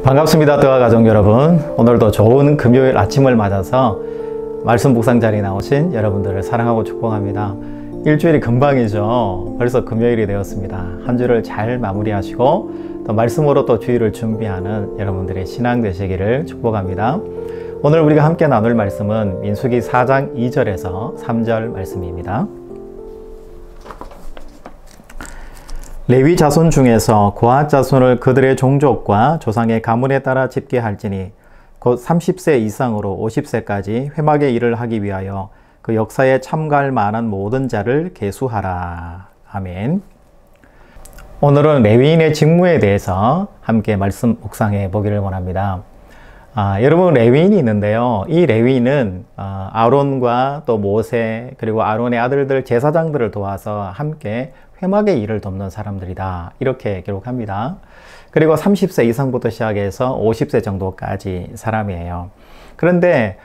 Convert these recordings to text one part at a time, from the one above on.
반갑습니다. 뜨아 가족 여러분, 오늘도 좋은 금요일 아침을 맞아서 말씀 묵상 자리에 나오신 여러분들을 사랑하고 축복합니다. 일주일이 금방이죠. 벌써 금요일이 되었습니다. 한 주를 잘 마무리하시고 또 말씀으로 또 주일을 준비하는 여러분들의 신앙 되시기를 축복합니다. 오늘 우리가 함께 나눌 말씀은 민수기 4장 2절에서 3절 말씀입니다. 레위 자손 중에서 고핫 자손을 그들의 종족과 조상의 가문에 따라 집계할지니 곧 30세 이상으로 50세까지 회막의 일을 하기 위하여 그 역사에 참가할 만한 모든 자를 계수하라. 아멘. 오늘은 레위인의 직무에 대해서 함께 말씀 묵상해 보기를 원합니다. 여러분, 레위인이 있는데요. 이 레위인은 아론과 또 모세 그리고 아론의 아들들 제사장들을 도와서 함께 회막의 일을 돕는 사람들이다, 이렇게 기록합니다. 그리고 30세 이상부터 시작해서 50세 정도까지 사람이에요. 그런데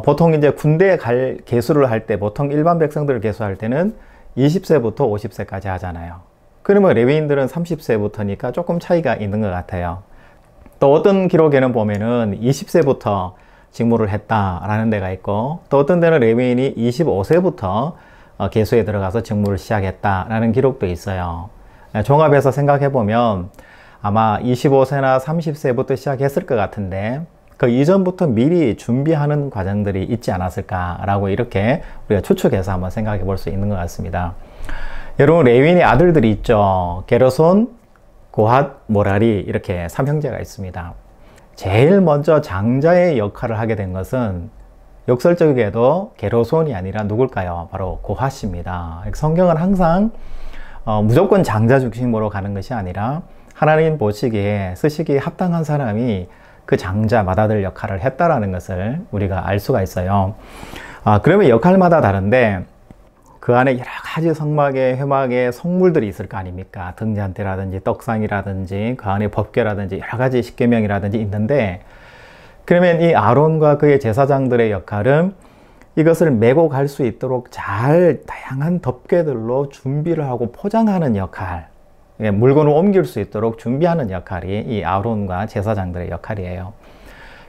보통 이제 군대에 갈 계수를 할 때, 보통 일반 백성들을 계수할 때는 20세부터 50세까지 하잖아요. 그러면 레위인들은 30세부터니까 조금 차이가 있는 것 같아요. 또 어떤 기록에는 보면은 20세부터 직무를 했다라는 데가 있고, 또 어떤 데는 레위인이 25세부터 계수에 들어가서 직무를 시작했다라는 기록도 있어요. 종합해서 생각해 보면 아마 25세나 30세부터 시작했을 것 같은데, 그 이전부터 미리 준비하는 과정들이 있지 않았을까라고 이렇게 우리가 추측해서 한번 생각해 볼 수 있는 것 같습니다. 여러분, 레위인의 아들들이 있죠. 게르손, 고핫, 모라리, 이렇게 3형제가 있습니다. 제일 먼저 장자의 역할을 하게 된 것은 역설적에도 게르손이 아니라 누굴까요? 바로 고핫입니다. 성경은 항상 무조건 장자 중심으로 가는 것이 아니라 하나님 보시기에 쓰시기에 합당한 사람이 그 장자 맏아들 역할을 했다라는 것을 우리가 알 수가 있어요. 그러면 역할마다 다른데 그 안에 여러 가지 성막에 회막에 성물들이 있을 거 아닙니까? 등잔대라든지 떡상이라든지 그 안에 법궤라든지 여러 가지 십계명이라든지 있는데, 그러면 이 아론과 그의 제사장들의 역할은 이것을 메고 갈 수 있도록 잘 다양한 덮개들로 준비를 하고 포장하는 역할, 물건을 옮길 수 있도록 준비하는 역할이 이 아론과 제사장들의 역할이에요.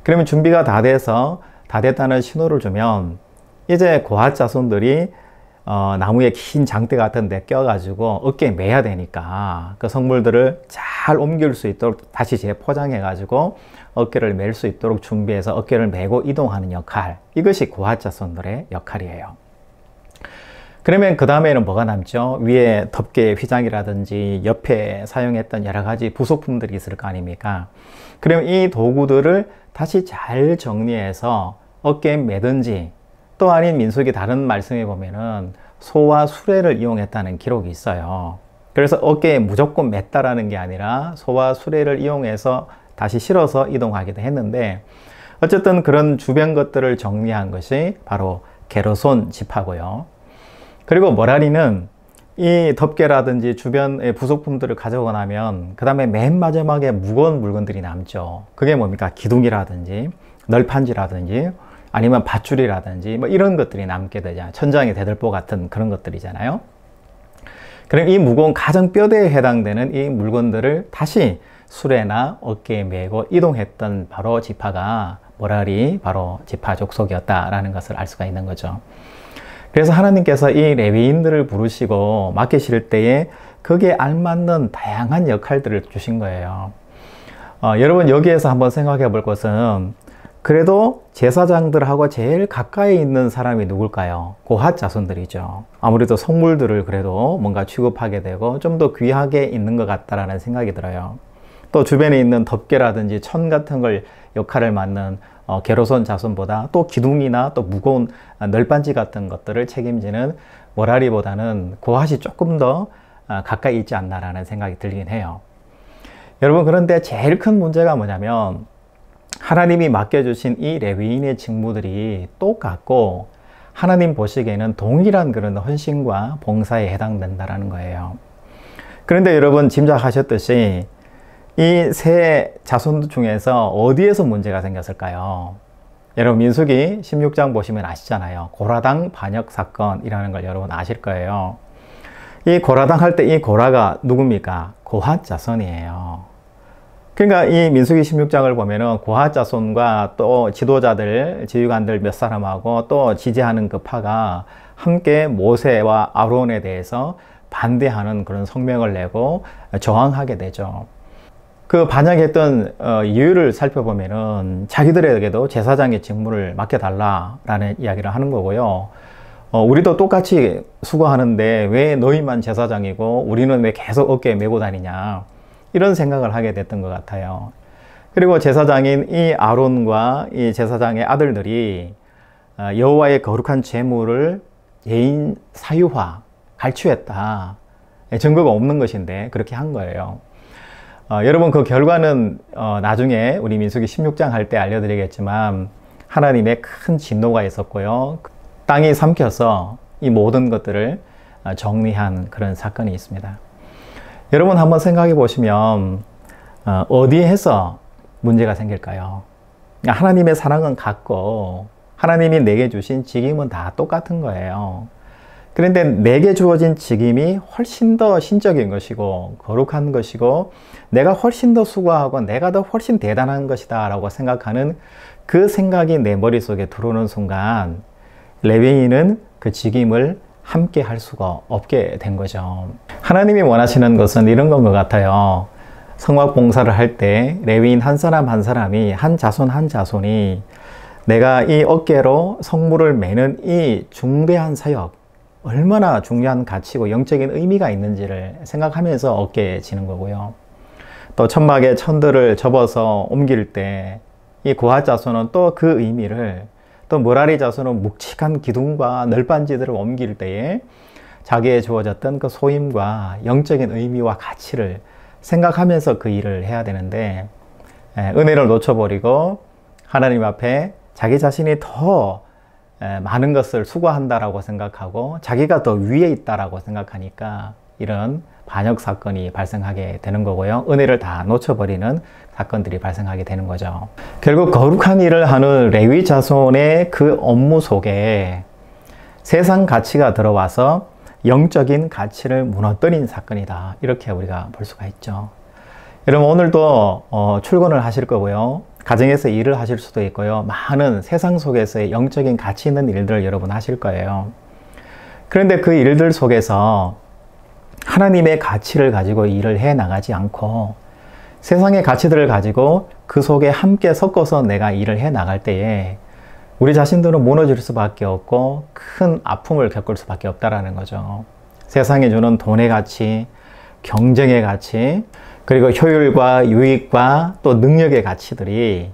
그러면 준비가 다 돼서 다 됐다는 신호를 주면 이제 고핫 자손들이 나무에 긴 장대 같은 데 껴가지고 어깨에 매야 되니까 그 성물들을 잘 옮길 수 있도록 다시 재포장해 가지고 어깨를 맬 수 있도록 준비해서 어깨를 메고 이동하는 역할, 이것이 고핫 자손들의 역할이에요. 그러면 그 다음에는 뭐가 남죠? 위에 덮개 휘장이라든지 옆에 사용했던 여러 가지 부속품들이 있을 거 아닙니까? 그럼 이 도구들을 다시 잘 정리해서 어깨에 매든지, 또 아닌 민수기 다른 말씀에 보면은 소와 수레를 이용했다는 기록이 있어요. 그래서 어깨에 무조건 맸다라는 게 아니라 소와 수레를 이용해서 다시 실어서 이동하기도 했는데, 어쨌든 그런 주변 것들을 정리한 것이 바로 게르손 지파고요. 그리고 모라리는 이 덮개라든지 주변의 부속품들을 가져오고 나면 그 다음에 맨 마지막에 무거운 물건들이 남죠. 그게 뭡니까? 기둥이라든지 널판지라든지 아니면 밧줄이라든지 뭐 이런 것들이 남게 되잖아요. 천장의 대들보 같은 그런 것들이잖아요. 그럼 이 무거운 가정 뼈대에 해당되는 이 물건들을 다시 수레나 어깨에 메고 이동했던 바로 지파가 모라리, 바로 지파 족속이었다라는 것을 알 수가 있는 거죠. 그래서 하나님께서 이 레위인들을 부르시고 맡기실 때에 거기에 알맞는 다양한 역할들을 주신 거예요. 여러분, 여기에서 한번 생각해 볼 것은, 그래도 제사장들하고 제일 가까이 있는 사람이 누굴까요? 고핫 자손들이죠. 아무래도 성물들을 그래도 뭔가 취급하게 되고 좀 더 귀하게 있는 것 같다라는 생각이 들어요. 또 주변에 있는 덮개라든지 천 같은 걸 역할을 맡는 게르손 자손보다 또 기둥이나 또 무거운 널빤지 같은 것들을 책임지는 모라리보다는 고핫이 조금 더 가까이 있지 않나라는 생각이 들긴 해요. 여러분, 그런데 제일 큰 문제가 뭐냐면 하나님이 맡겨주신 이 레위인의 직무들이 똑같고 하나님 보시기에는 동일한 그런 헌신과 봉사에 해당된다는 거예요. 그런데 여러분, 짐작하셨듯이 이 세 자손 중에서 어디에서 문제가 생겼을까요? 여러분, 민수기 16장 보시면 아시잖아요. 고라당 반역 사건이라는 걸 여러분 아실 거예요. 이 고라당 할 때 이 고라가 누굽니까? 고핫 자손이에요. 그러니까 이 민수기 16장을 보면은 고핫 자손과 또 지도자들, 지휘관들 몇 사람하고 또 지지하는 그 파가 함께 모세와 아론에 대해서 반대하는 그런 성명을 내고 저항하게 되죠. 그 반역했던 이유를 살펴보면은 자기들에게도 제사장의 직무를 맡겨달라라는 이야기를 하는 거고요. 우리도 똑같이 수고하는데 왜 너희만 제사장이고 우리는 왜 계속 어깨에 메고 다니냐, 이런 생각을 하게 됐던 것 같아요. 그리고 제사장인 이 아론과 이 제사장의 아들들이 여호와의 거룩한 제물을 예인 사유화, 갈취했다. 증거가 없는 것인데 그렇게 한 거예요. 여러분, 그 결과는 나중에 우리 민수기 16장 할 때 알려드리겠지만 하나님의 큰 진노가 있었고요. 땅이 삼켜서 이 모든 것들을 정리한 그런 사건이 있습니다. 여러분, 한번 생각해 보시면 어디에서 문제가 생길까요? 하나님의 사랑은 같고 하나님이 내게 주신 직임은 다 똑같은 거예요. 그런데 내게 주어진 직임이 훨씬 더 신적인 것이고 거룩한 것이고 내가 훨씬 더 수고하고 내가 더 훨씬 대단한 것이다 라고 생각하는 그 생각이 내 머릿속에 들어오는 순간 레위인은 그 직임을 함께 할 수가 없게 된 거죠. 하나님이 원하시는 것은 이런 건 것 같아요. 성막 봉사를 할 때 레위인 한 사람 한 사람이, 한 자손 한 자손이 내가 이 어깨로 성물을 매는 이 중대한 사역, 얼마나 중요한 가치고 영적인 의미가 있는지를 생각하면서 어깨에 지는 거고요. 또 천막에 천들을 접어서 옮길 때 이 고핫 자손은 또 그 의미를, 또 므라리 자손은 묵직한 기둥과 널빤지들을 옮길 때에 자기에 주어졌던 그 소임과 영적인 의미와 가치를 생각하면서 그 일을 해야 되는데 은혜를 놓쳐버리고 하나님 앞에 자기 자신이 더 많은 것을 수고한다라고 생각하고 자기가 더 위에 있다라고 생각하니까 이런 반역 사건이 발생하게 되는 거고요. 은혜를 다 놓쳐버리는 사건들이 발생하게 되는 거죠. 결국 거룩한 일을 하는 레위 자손의 그 업무 속에 세상 가치가 들어와서 영적인 가치를 무너뜨린 사건이다. 이렇게 우리가 볼 수가 있죠. 여러분, 오늘도 출근을 하실 거고요. 가정에서 일을 하실 수도 있고요. 많은 세상 속에서의 영적인 가치 있는 일들을 여러분 하실 거예요. 그런데 그 일들 속에서 하나님의 가치를 가지고 일을 해 나가지 않고 세상의 가치들을 가지고 그 속에 함께 섞어서 내가 일을 해 나갈 때에 우리 자신들은 무너질 수밖에 없고 큰 아픔을 겪을 수밖에 없다라는 거죠. 세상이 주는 돈의 가치, 경쟁의 가치, 그리고 효율과 유익과 또 능력의 가치들이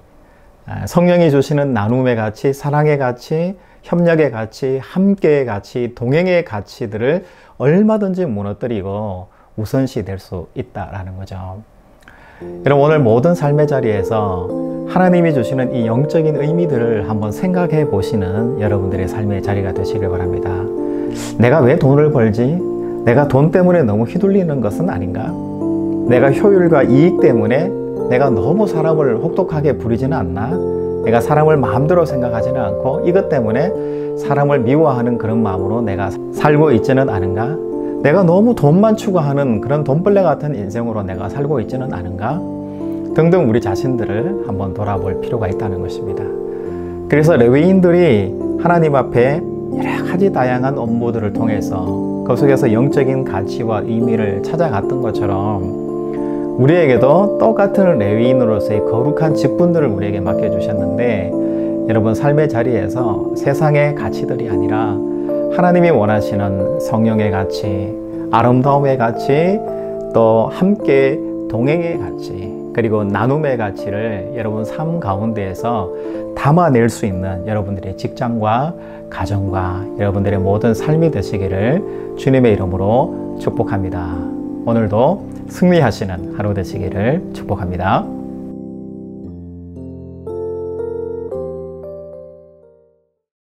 성령이 주시는 나눔의 가치, 사랑의 가치, 협력의 가치, 함께의 가치, 동행의 가치들을 얼마든지 무너뜨리고 우선시 될 수 있다라는 거죠. 여러분, 오늘 모든 삶의 자리에서 하나님이 주시는 이 영적인 의미들을 한번 생각해 보시는 여러분들의 삶의 자리가 되시길 바랍니다. 내가 왜 돈을 벌지? 내가 돈 때문에 너무 휘둘리는 것은 아닌가? 내가 효율과 이익 때문에 내가 너무 사람을 혹독하게 부리지는 않나? 내가 사람을 마음대로 생각하지는 않고 이것 때문에 사람을 미워하는 그런 마음으로 내가 살고 있지는 않은가? 내가 너무 돈만 추구하는 그런 돈벌레 같은 인생으로 내가 살고 있지는 않은가? 등등 우리 자신들을 한번 돌아볼 필요가 있다는 것입니다. 그래서 레위인들이 하나님 앞에 여러 가지 다양한 업무들을 통해서 그 속에서 영적인 가치와 의미를 찾아갔던 것처럼 우리에게도 똑같은 레위인으로서의 거룩한 직분들을 우리에게 맡겨주셨는데 여러분, 삶의 자리에서 세상의 가치들이 아니라 하나님이 원하시는 성령의 가치, 아름다움의 가치, 또 함께 동행의 가치, 그리고 나눔의 가치를 여러분 삶 가운데에서 담아낼 수 있는 여러분들의 직장과 가정과 여러분들의 모든 삶이 되시기를 주님의 이름으로 축복합니다. 오늘도 승리하시는 하루 되시기를 축복합니다.